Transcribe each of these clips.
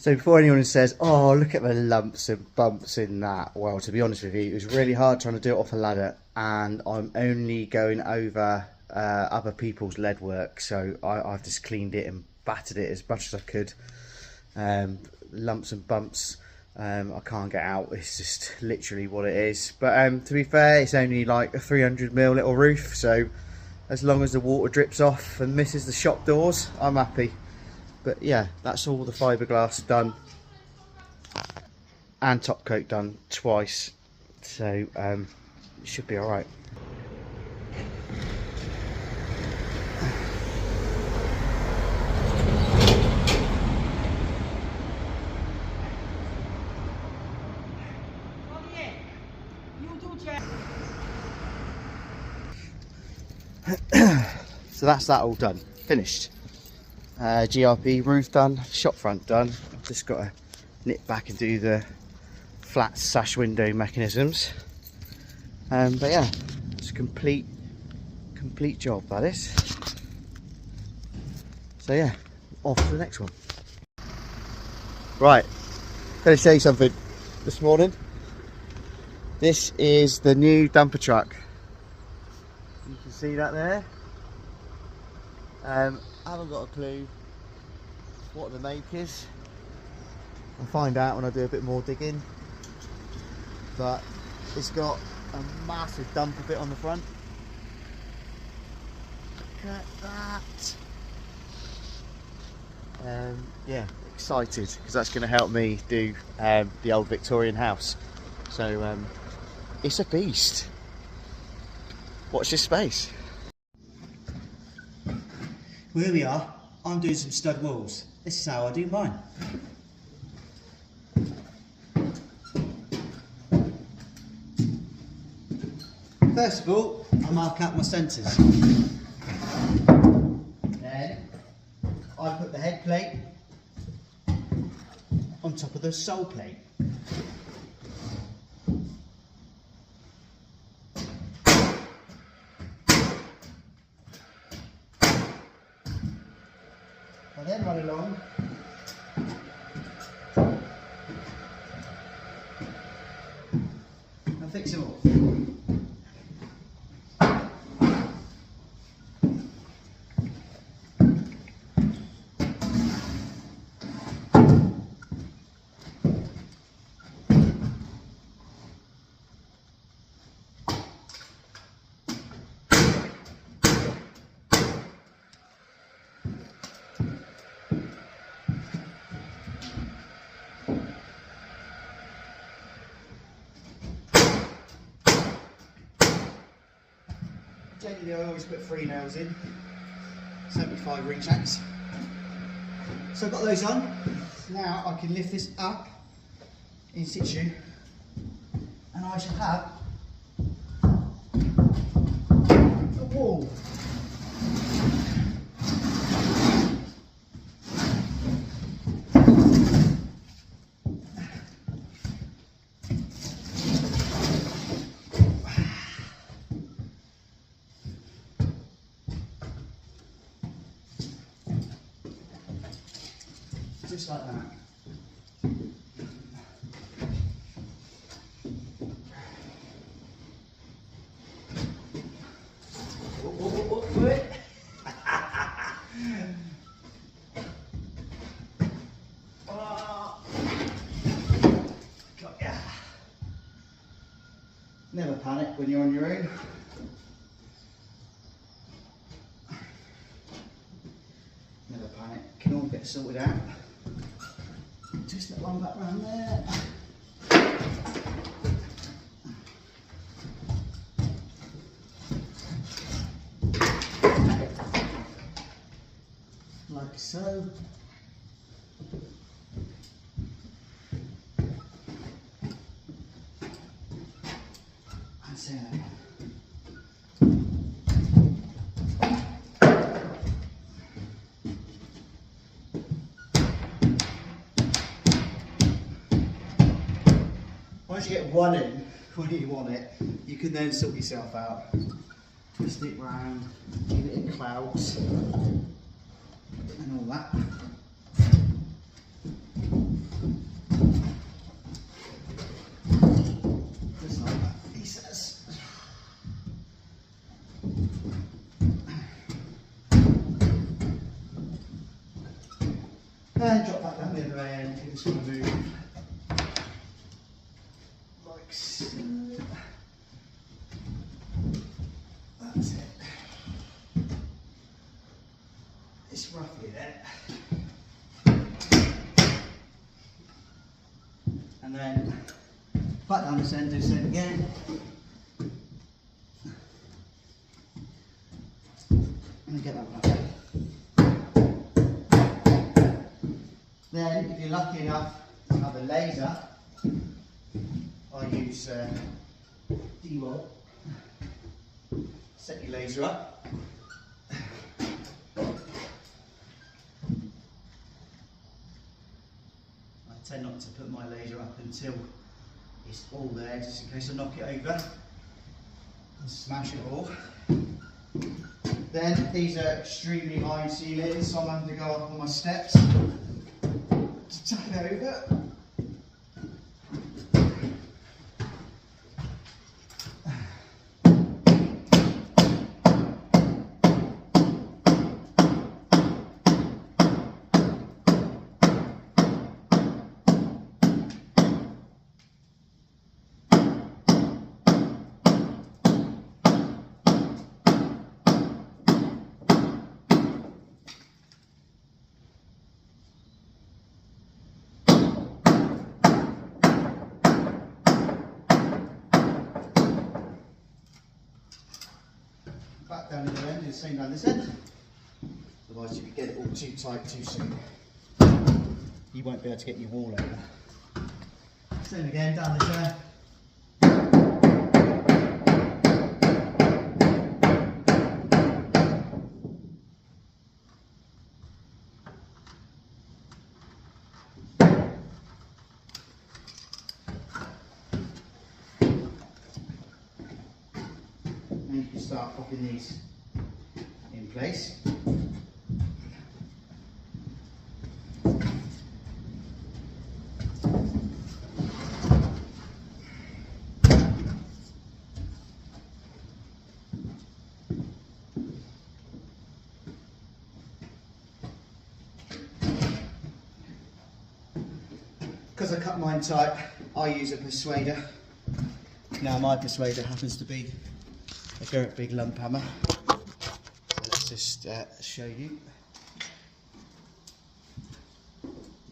So before anyone says, oh, look at the lumps and bumps in that, well, to be honest with you, it was really hard trying to do it off a ladder, and I'm only going over other people's lead work, so I've just cleaned it and battered it as much as I could. Lumps and bumps, I can't get out, it's just literally what it is. But to be fair, it's only like a 300mm little roof, so as long as the water drips off and misses the shop doors, I'm happy. But yeah, that's all the fiberglass done, and top coat done twice, so it should be all right. So that's that all done, finished. GRP roof done, shop front done. I've just got to nip back and do the flat sash window mechanisms. But yeah, it's a complete job, that is. So yeah, off to the next one. Right, going to show you something this morning. This is the new dumper truck. You can see that there. I haven't got a clue what the make is. I'll find out when I do a bit more digging. But it's got a massive dumper bit on the front. Look at that. Yeah, excited because that's going to help me do the old Victorian house. So it's a beast. Watch this space. Well, here we are. I'm doing some stud walls. This is how I do mine. First of all, I mark out my centres. Then I put the head plate on top of the sole plate. I then run along and fix them all. Generally I always put 3 nails in, 75 ring checks. So I've got those on. Now I can lift this up in situ and I should have a wall. Just like that. Never panic when you're on your own. Never panic, can all get sorted out. Just that one back round there. Like so. And so. Once you get one in, when you want it, you can then sort yourself out. Twist it round, give it in clouds, and all that. then drop that down the other end. You're just going to move like so. That's it. It's roughly there. And then back down this end, do the same again. And get that one up. Then, if you're lucky enough to have a laser, I use D-roll. Set your laser up. I tend not to put my laser up until it's all there, just in case I knock it over and smash it all. Then these are extremely high ceilings, so I'm having to go up on my steps to tap it over. Back down the other end, do the same down this end. Otherwise, if you get it all too tight too soon, you won't be able to get your wall over. Same again, down this end. And you can start popping these in place. Because I cut mine tight, I use a persuader. Now my persuader happens to be a great big lump hammer. So let's just show you.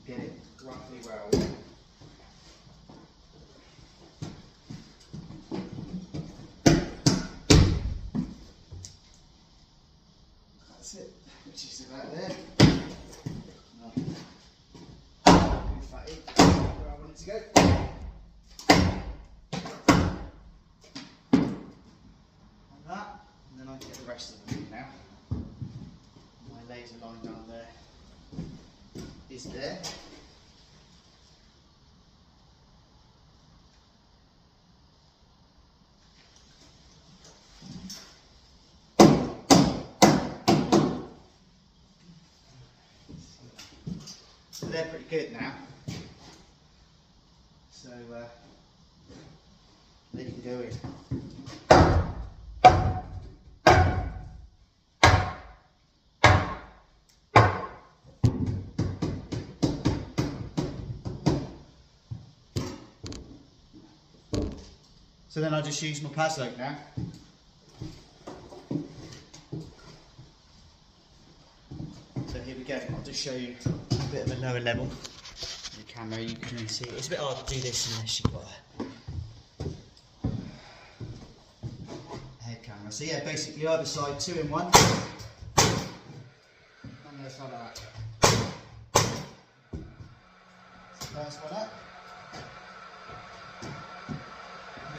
Get it roughly where I want. That's it, which is about there. Good fatty, where I want it to go. And then I can get the rest of them now. My laser line down there is there. So they're pretty good now. So they can go in. So then I'll just use my padlock now. So here we go, I'll just show you a bit of a lower level. The camera, you can see it's a bit hard to do this unless you've got a head camera. So yeah, basically either side 2 in 1. On the other side like that. So first one up.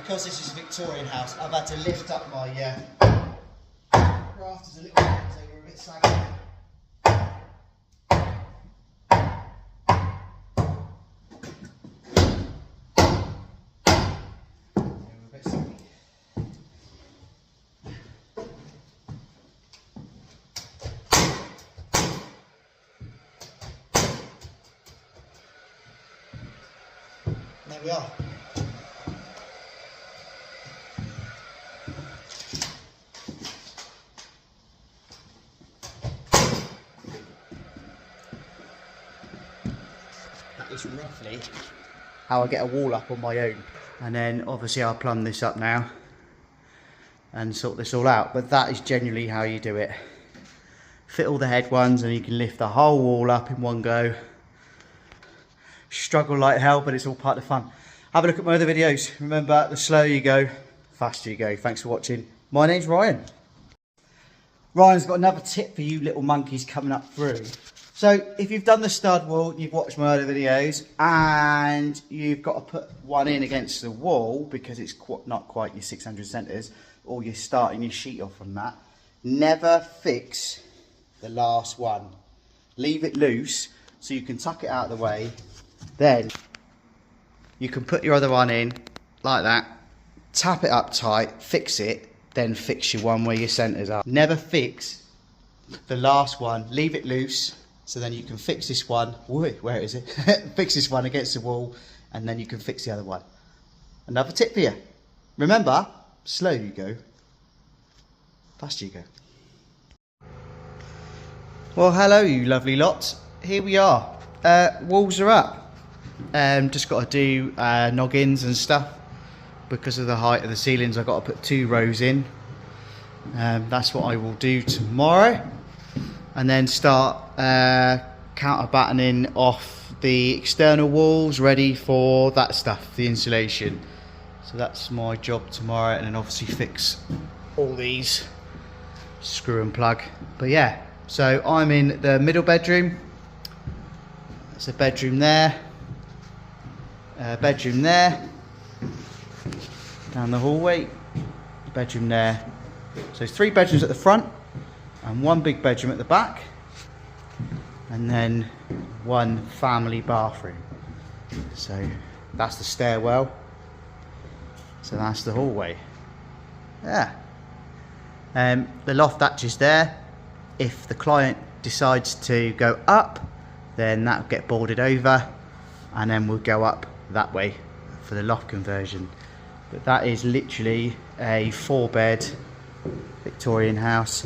Because this is a Victorian house, I've had to lift up my rafters a little bit, so they were a bit saggy. They were a bit saggy. There we are. roughly how I get a wall up on my own. And then obviously I'll plumb this up now and sort this all out. But that is generally how you do it. Fit all the head ones and you can lift the whole wall up in one go. Struggle like hell, but it's all part of the fun. Have a look at my other videos. Remember, the slower you go, faster you go. Thanks for watching. My name's Ryan. Ryan's got another tip for you little monkeys coming up through. So if you've done the stud wall, you've watched my other videos, and you've got to put one in against the wall because it's not quite your 600 centres, or you're starting your sheet off from that, never fix the last one. Leave it loose so you can tuck it out of the way. Then you can put your other one in like that, tap it up tight, fix it, then fix your one where your centres are. Never fix the last one. Leave it loose so then you can fix this one. Where is it? Fix this one against the wall, and then you can fix the other one. Another tip for you. Remember, slow you go, fast you go. Well, hello you lovely lot. Here we are. Walls are up. Just got to do noggins and stuff. Because of the height of the ceilings, I've got to put 2 rows in. That's what I will do tomorrow. And then start counter battening off the external walls, ready for that stuff, the insulation. So that's my job tomorrow, and then obviously fix all these, screw and plug. But yeah, so I'm in the middle bedroom. There's a bedroom there, bedroom there, down the hallway, bedroom there. So 3 bedrooms at the front and 1 big bedroom at the back, and then 1 family bathroom. So that's the stairwell, so that's the hallway. Yeah. The loft hatch is there. If the client decides to go up, then that'll get boarded over, and then we'll go up that way for the loft conversion. But that is literally a 4-bed Victorian house.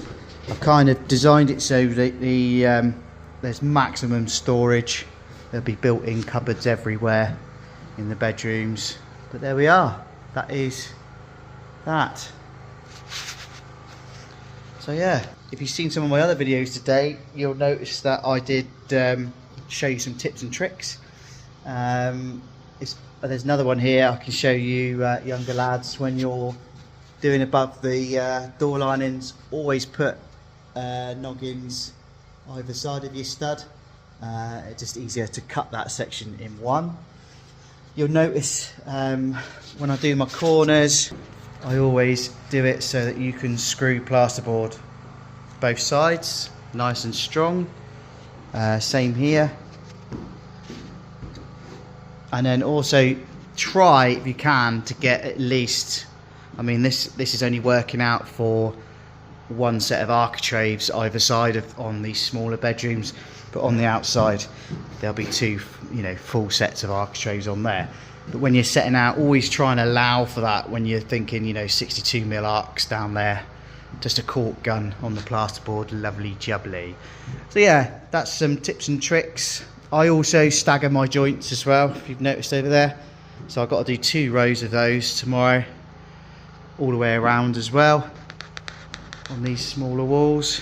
I've kind of designed it so that there's maximum storage. There'll be built-in cupboards everywhere in the bedrooms. But there we are. That is that. So yeah, if you've seen some of my other videos today, you'll notice that I did show you some tips and tricks. There's another one here I can show you younger lads when you're doing above the door linings. Always put noggins either side of your stud. It's just easier to cut that section in one. You'll notice when I do my corners, I always do it so that you can screw plasterboard both sides nice and strong. Same here. And then also try, if you can, to get at least, I mean this is only working out for 1 set of architraves either side on these smaller bedrooms, but on the outside there'll be 2 full sets of architraves on there. But when you're setting out, always try and allow for that when you're thinking 62mm arcs down there. Just a cork gun on the plasterboard, lovely jubbly. So yeah, that's some tips and tricks. I also stagger my joints as well, if you've noticed over there. So I've got to do 2 rows of those tomorrow, all the way around as well, on these smaller walls.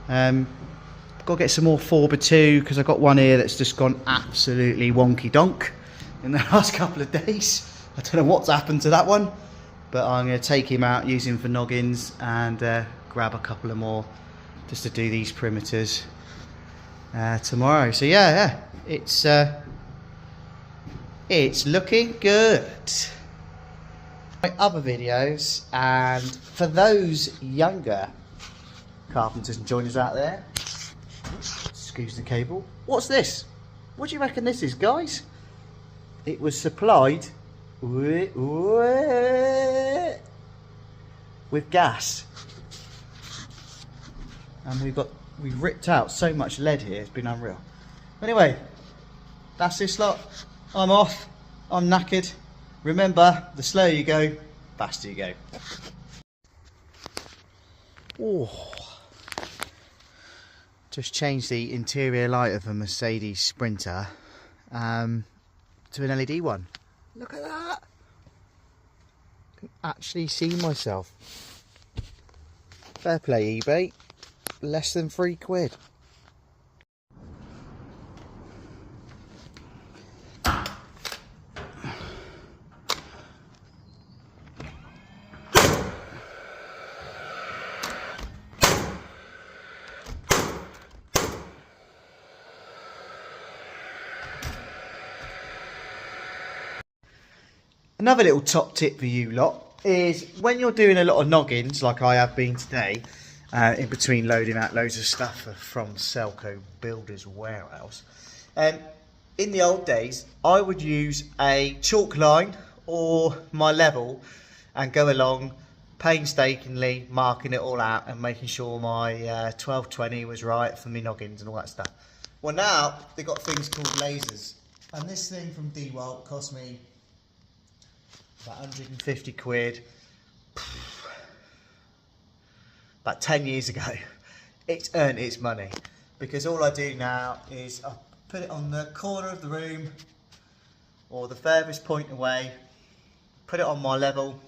Got to get some more 4x2 because I've got one here that's just gone absolutely wonky donk in the last couple of days. I don't know what's happened to that one, but I'm going to take him out, use him for noggins, and grab a couple of more just to do these perimeters tomorrow. So yeah, it's looking good. My other videos, and for those younger carpenters and joiners out there, excuse the cable. What's this? What do you reckon this is, guys? It was supplied with gas, and we've ripped out so much lead here, it's been unreal. Anyway, that's this lot. I'm off, I'm knackered. Remember, the slower you go, faster you go. Oh, just changed the interior light of a Mercedes Sprinter, to an LED one. Look at that. I can actually see myself. Fair play, eBay. Less than £3. Another little top tip for you lot is when you're doing a lot of noggins, like I have been today, in between loading out loads of stuff from Selco Builders Warehouse. In the old days, I would use a chalk line or my level and go along painstakingly marking it all out and making sure my 1220 was right for me noggins and all that stuff. Well, now they've got things called lasers, and this thing from DeWalt cost me about 150 quid about 10 years ago. It's earned its money, because all I do now is I put it on the corner of the room or the furthest point away, put it on my level,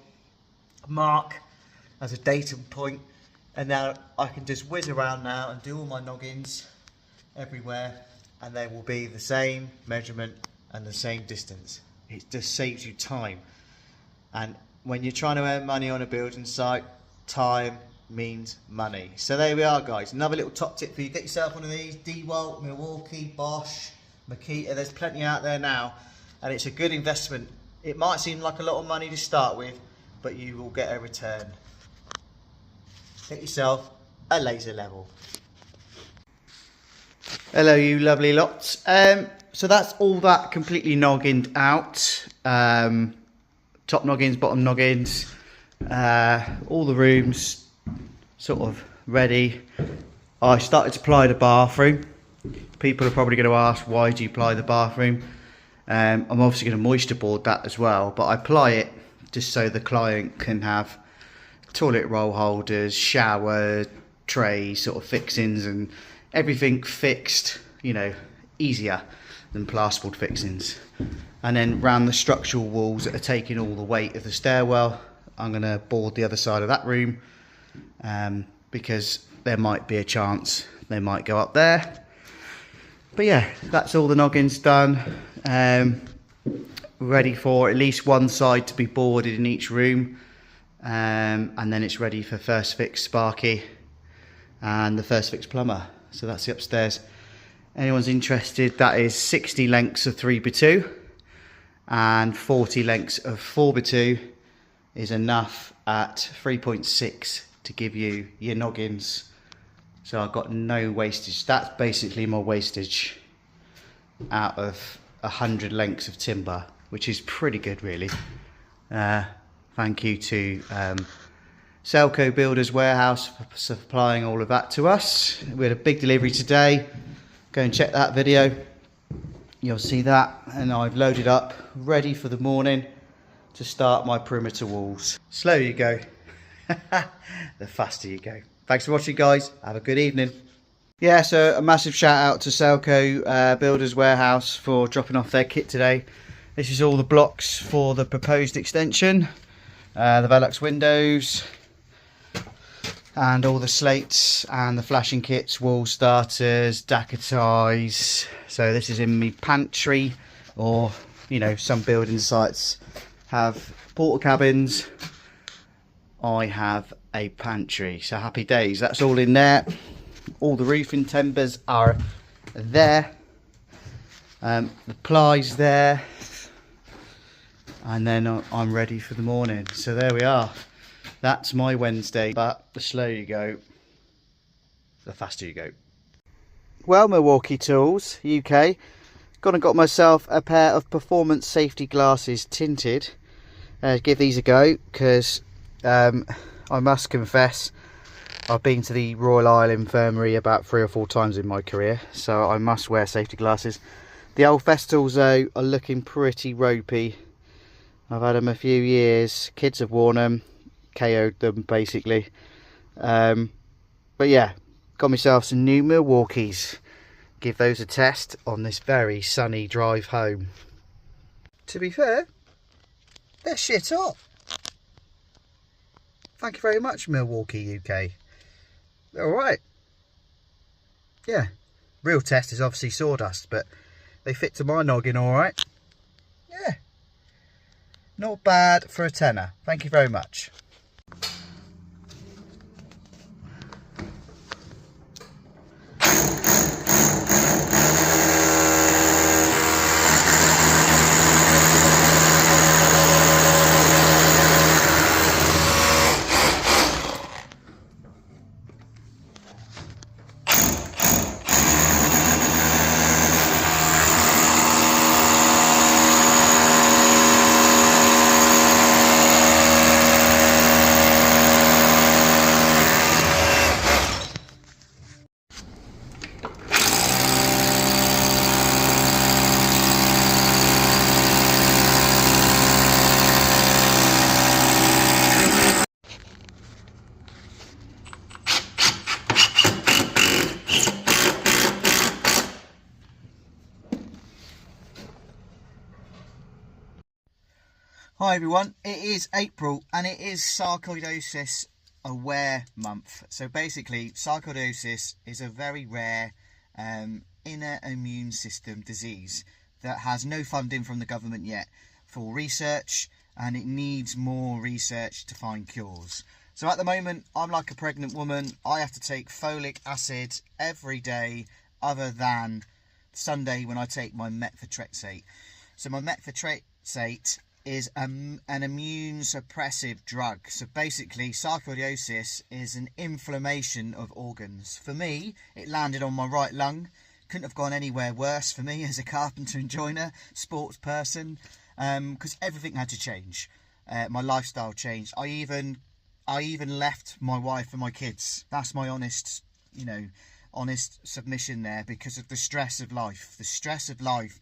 mark as a datum point, and now I can just whiz around now and do all my noggins everywhere, and they will be the same measurement and the same distance. It just saves you time. And when you're trying to earn money on a building site, time means money. So there we are, guys. Another little top tip for you. Get yourself one of these. DeWalt, Milwaukee, Bosch, Makita. There's plenty out there now. And it's a good investment. It might seem like a lot of money to start with, but you will get a return. Get yourself a laser level. Hello, you lovely lots. So that's all that completely noggined out. Top noggins, bottom noggins, all the rooms sort of ready. I started to ply the bathroom. People are probably going to ask, why do you ply the bathroom? I'm obviously going to moisture board that as well, but I ply it just so the client can have toilet roll holders, shower trays, sort of fixings, and everything fixed, you know, easier than plasterboard fixings. And then round the structural walls that are taking all the weight of the stairwell, I'm going to board the other side of that room, because there might be a chance they might go up there. But yeah, that's all the noggins done. Ready for at least one side to be boarded in each room, and then it's ready for first fix Sparky and the first fix plumber. So that's the upstairs. Anyone's interested, that is 60 lengths of 3x2 and 40 lengths of 4x2 is enough at 3.6 to give you your noggins. So I've got no wastage. That's basically my wastage out of 100 lengths of timber, which is pretty good, really. Thank you to Selco Builders Warehouse for supplying all of that to us. We had a big delivery today. Go and check that video. You'll see that. And I've loaded up, ready for the morning to start my perimeter walls. Slow you go, the faster you go. Thanks for watching, guys. Have a good evening. Yeah, so a massive shout out to Selco Builders Warehouse for dropping off their kit today. This is all the blocks for the proposed extension, the Velux windows, and all the slates and the flashing kits, wall starters, dacker ties. So this is in me pantry, or you know, some building sites have porta cabins. I have a pantry, so happy days. That's all in there. All the roofing timbers are there, the plies there, and then I'm ready for the morning. So there we are. That's my Wednesday. But the slower you go, the faster you go. Well, Milwaukee Tools UK, gone and got myself a pair of performance safety glasses, tinted. Give these a go, because I must confess, I've been to the Royal Isle Infirmary about 3 or 4 times in my career, so I must wear safety glasses. The old Festals though are looking pretty ropey. I've had them a few years, kids have worn them, KO'd them basically. But yeah, got myself some new Milwaukees. give those a test on this very sunny drive home. To be fair, they're shit up. Thank you very much, Milwaukee, UK. They're alright. Yeah, real test is obviously sawdust, but they fit to my noggin alright. Yeah, not bad for a tenner. Thank you very much. Hi everyone, it is April and it is sarcoidosis aware month. So basically sarcoidosis is a very rare inner immune system disease that has no funding from the government yet for research, and it needs more research to find cures. So at the moment I'm like a pregnant woman. I have to take folic acid every day other than Sunday when I take my methotrexate. So my methotrexate is an immune suppressive drug. So basically sarcoidosis is an inflammation of organs. For me, it landed on my right lung. Couldn't have gone anywhere worse for me as a carpenter and joiner, sports person, because everything had to change. My lifestyle changed. I even left my wife and my kids. That's my honest submission there, because of the stress of life. The stress of life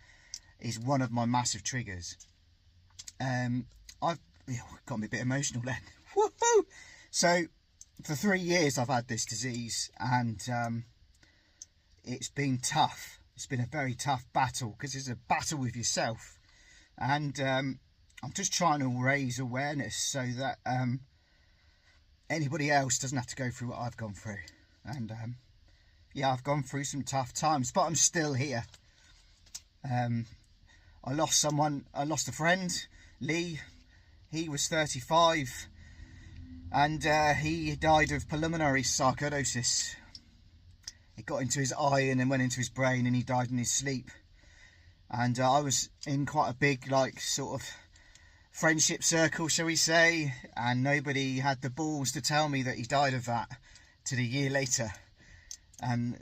is one of my massive triggers. I've got me a bit emotional then. Woohoo! So for 3 years I've had this disease, and it's been tough. It's been a very tough battle, because it's a battle with yourself, and I'm just trying to raise awareness so that anybody else doesn't have to go through what I've gone through. And yeah, I've gone through some tough times, but I'm still here. I lost a friend, Lee. He was 35, and he died of pulmonary sarcoidosis. It got into his eye and then went into his brain, and he died in his sleep. And I was in quite a big, like, sort of friendship circle, shall we say, and nobody had the balls to tell me that he died of that till a year later. And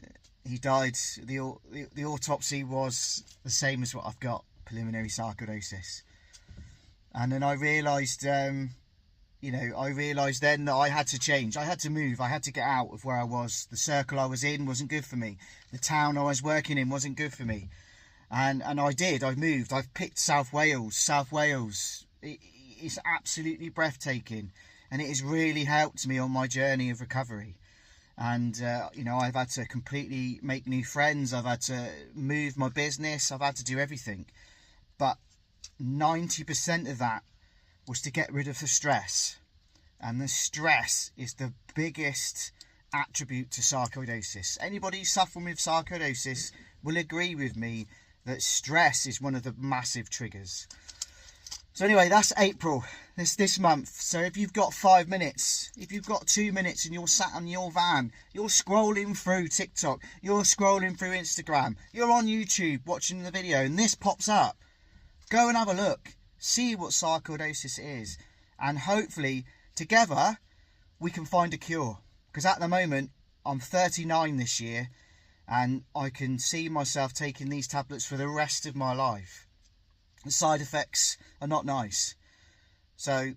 he died, the autopsy was the same as what I've got, pulmonary sarcoidosis. And then I realised, I realised then that I had to change. I had to move. I had to get out of where I was. The circle I was in wasn't good for me. The town I was working in wasn't good for me. And I did. I moved. I've picked South Wales. South Wales, it's absolutely breathtaking. And it has really helped me on my journey of recovery. And, I've had to completely make new friends. I've had to move my business. I've had to do everything. But 90% of that was to get rid of the stress. And the stress is the biggest attribute to sarcoidosis. Anybody suffering with sarcoidosis will agree with me that stress is one of the massive triggers. So anyway, that's April, this month. So if you've got 5 minutes, if you've got 2 minutes and you're sat on your van, you're scrolling through TikTok, you're scrolling through Instagram, you're on YouTube watching the video and this pops up, go and have a look, see what sarcoidosis is, and hopefully together we can find a cure. Because at the moment I'm 39 this year, and I can see myself taking these tablets for the rest of my life. The side effects are not nice. So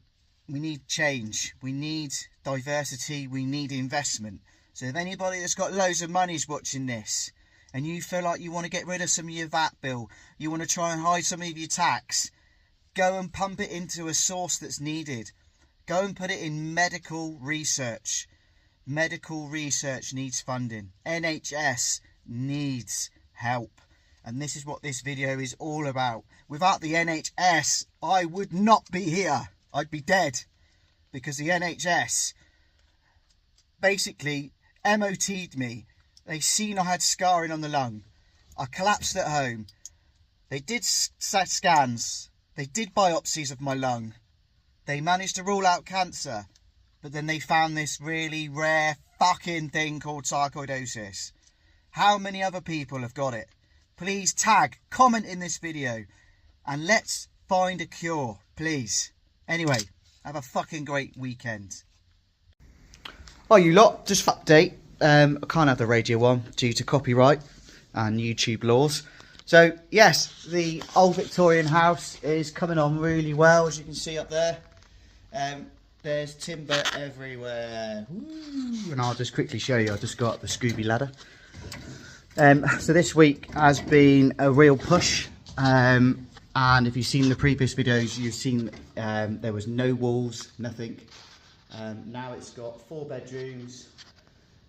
we need change, we need diversity, we need investment. So if anybody that's got loads of money is watching this, and you feel like you want to get rid of some of your VAT bill, you want to try and hide some of your tax, go and pump it into a source that's needed. Go and put it in medical research. Medical research needs funding. NHS needs help. And this is what this video is all about. Without the NHS, I would not be here. I'd be dead. Because the NHS basically MOT'd me. They seen I had scarring on the lung. I collapsed at home. They did scans. They did biopsies of my lung. They managed to rule out cancer. But then they found this really rare fucking thing called sarcoidosis. How many other people have got it? Please comment in this video. And let's find a cure, please. Anyway, have a fucking great weekend. Oh, you lot, just for update. I can't have the radio on due to copyright and YouTube laws. So, yes, the old Victorian house is coming on really well, as you can see up there. There's timber everywhere. Woo. And I'll just quickly show you. I just got the Scooby ladder. So this week has been a real push. And if you've seen the previous videos, you've seen there was no walls, nothing. Now it's got 4 bedrooms,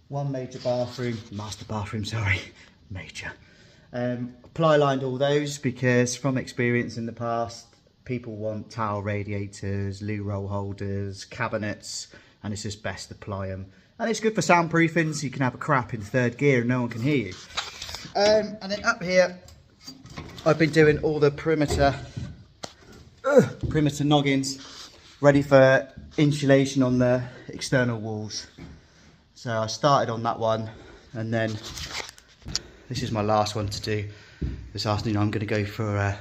1 major bathroom, master bathroom, sorry, major. Ply lined all those because from experience in the past, people want towel radiators, loo roll holders, cabinets, and it's just best to ply them. And it's good for soundproofing, so you can have a crap in 3rd gear and no one can hear you. And then up here, I've been doing all the perimeter noggins, ready for insulation on the external walls. So I started on that one, and then this is my last one to do this afternoon. I'm going to go for a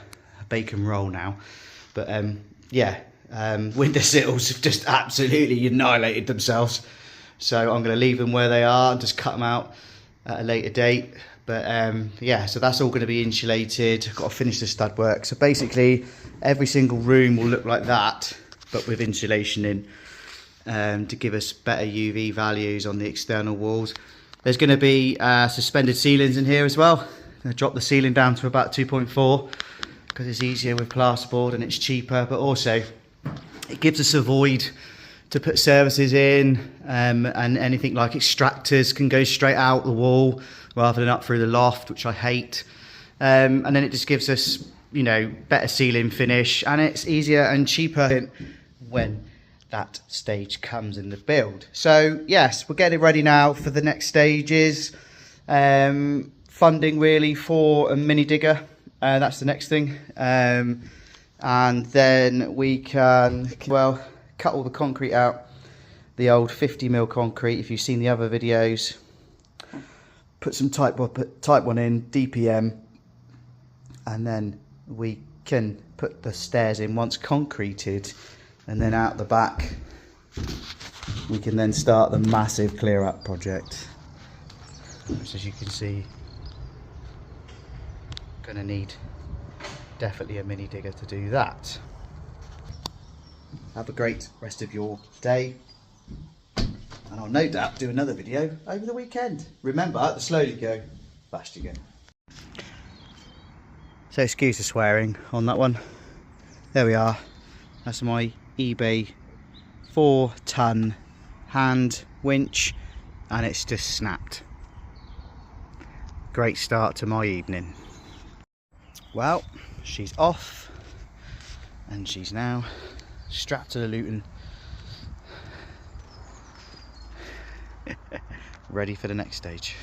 bacon roll now. But yeah, window sills have just absolutely annihilated themselves. So I'm going to leave them where they are and just cut them out at a later date. But yeah, so that's all going to be insulated. I've got to finish the stud work. So basically, every single room will look like that, but with insulation in, to give us better UV values on the external walls. There's going to be suspended ceilings in here as well. I'm going to drop the ceiling down to about 2.4 because it's easier with plasterboard and it's cheaper, but also it gives us a void to put services in, and anything like extractors can go straight out the wall rather than up through the loft, which I hate. And then it just gives us, you know, better ceiling finish, and it's easier and cheaper when that stage comes in the build. So yes, we're getting ready now for the next stages. Funding really for a mini digger, that's the next thing. And then we can, well, cut all the concrete out, the old 50mm concrete. If you've seen the other videos, put some type 1 in, DPM, and then we can put the stairs in once concreted, and then out the back we can then start the massive clear up project, which, as you can see, gonna need definitely a mini digger to do that. Have a great rest of your day, and I'll no doubt do another video over the weekend. Remember, the slower you go, faster you go. So excuse the swearing on that one. There we are. That's my eBay 4-ton hand winch, and it's just snapped. Great start to my evening. Well, she's off, and she's now strapped to the Luton, ready for the next stage.